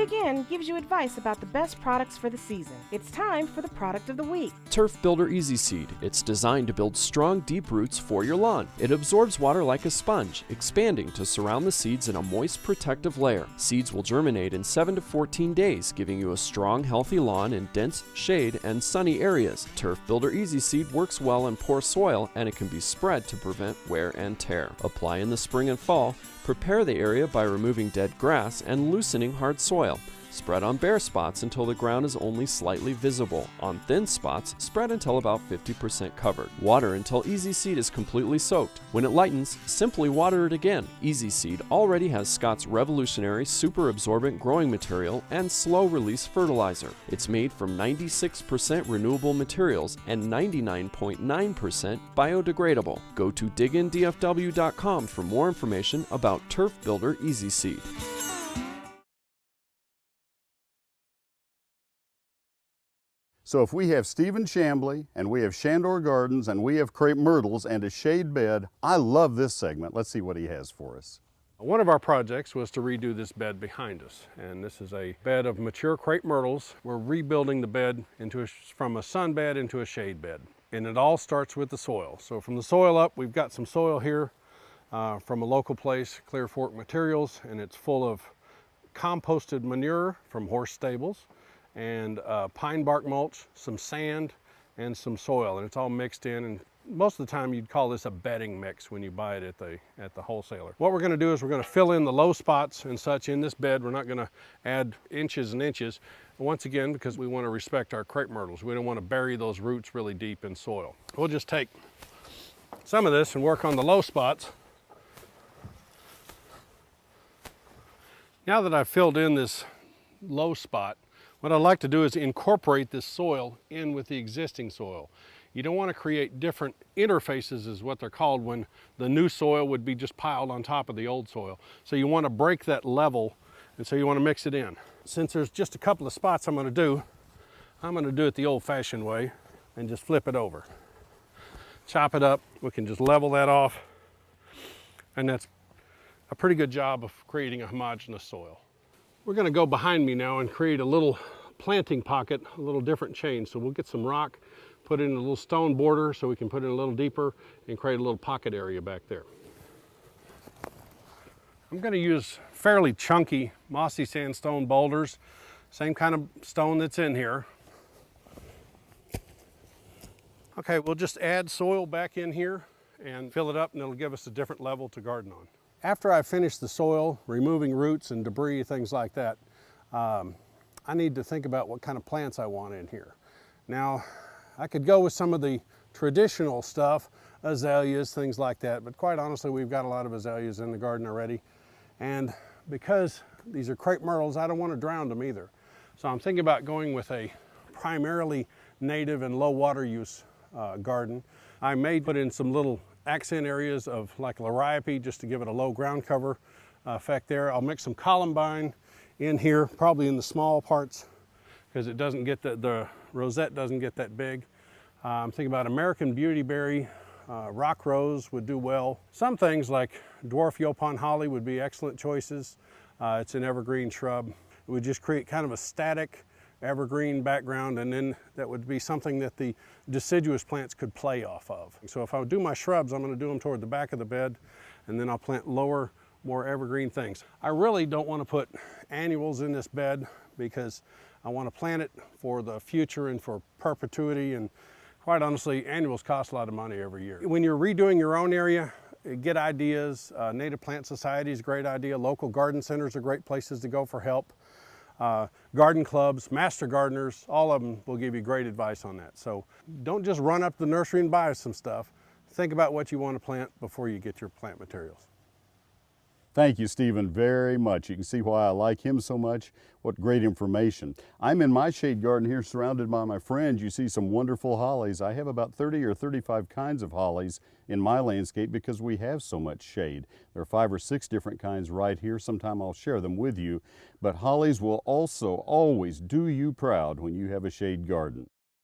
Dig In gives you advice about the best products for the season. It's time for the product of the week. Turf Builder Easy Seed. It's designed to build strong, deep roots for your lawn. It absorbs water like a sponge, expanding to surround the seeds in a moist, protective layer. Seeds will germinate in 7 to 14 days, giving you a strong, healthy lawn in dense shade and sunny areas. Turf Builder Easy Seed works well in poor soil, and it can be spread to prevent wear and tear. Apply in the spring and fall. Prepare the area by removing dead grass and loosening hard soil. Spread on bare spots until the ground is only slightly visible. On thin spots, spread until about 50% covered. Water until Easy Seed is completely soaked. When it lightens, simply water it again. Easy Seed already has Scott's revolutionary super absorbent growing material and slow release fertilizer. It's made from 96% renewable materials and 99.9% biodegradable. Go to digindfw.com for more information about Turf Builder Easy Seed. So if we have Stephen Chambly, and we have Shandor Gardens, and we have crepe myrtles and a shade bed, I love this segment. Let's see what he has for us. One of our projects was to redo this bed behind us, and this is a bed of mature crepe myrtles. We're rebuilding the bed from a sun bed into a shade bed, and it all starts with the soil. So from the soil up, we've got some soil here from a local place, Clear Fork Materials, and it's full of composted manure from horse stables, and pine bark mulch, some sand, and some soil, and it's all mixed in. And most of the time you'd call this a bedding mix when you buy it at the wholesaler. What we're going to do is we're going to fill in the low spots and such in this bed. We're not going to add inches and inches, once again, because we want to respect our crepe myrtles. We don't want to bury those roots really deep in soil. We'll just take some of this and work on the low spots. Now that I've filled in this low spot, what I'd like to do is incorporate this soil in with the existing soil. You don't want to create different interfaces, is what they're called, when the new soil would be just piled on top of the old soil. So you want to break that level, and so you want to mix it in. Since there's just a couple of spots I'm going to do it the old-fashioned way and just flip it over. Chop it up. We can just level that off, and that's a pretty good job of creating a homogeneous soil. We're going to go behind me now and create a little planting pocket, a little different change. So we'll get some rock, put in a little stone border so we can put it a little deeper and create a little pocket area back there. I'm going to use fairly chunky mossy sandstone boulders, same kind of stone that's in here. Okay, we'll just add soil back in here and fill it up, and it'll give us a different level to garden on. After I finish the soil, removing roots and debris, things like that, I need to think about what kind of plants I want in here. Now, I could go with some of the traditional stuff, azaleas, things like that, but quite honestly, we've got a lot of azaleas in the garden already. And because these are crepe myrtles, I don't want to drown them either. So I'm thinking about going with a primarily native and low water use garden. I may put in some little accent areas of like liriope just to give it a low ground cover effect there. I'll mix some columbine in here, probably in the small parts, because it doesn't get the rosette doesn't get that big. I'm thinking about American beautyberry, rock rose would do well. Some things like dwarf Yaupon holly would be excellent choices. It's an evergreen shrub. It would just create kind of a static evergreen background, and then that would be something that the deciduous plants could play off of. So if I do my shrubs, I'm going to do them toward the back of the bed, and then I'll plant lower, more evergreen things. I really don't want to put annuals in this bed because I want to plant it for the future and for perpetuity, and quite honestly, annuals cost a lot of money every year. When you're redoing your own area, get ideas. Native Plant Society is a great idea. Local garden centers are great places to go for help. Garden clubs, master gardeners, all of them will give you great advice on that. So don't just run up to the nursery and buy some stuff. Think about what you want to plant before you get your plant materials. Thank you, Stephen, very much. You can see why I like him so much. What great information. I'm in my shade garden here surrounded by my friends. You see some wonderful hollies. I have about 30 or 35 kinds of hollies in my landscape because we have so much shade. There are 5 or 6 different kinds right here. Sometime I'll share them with you. But hollies will also always do you proud when you have a shade garden.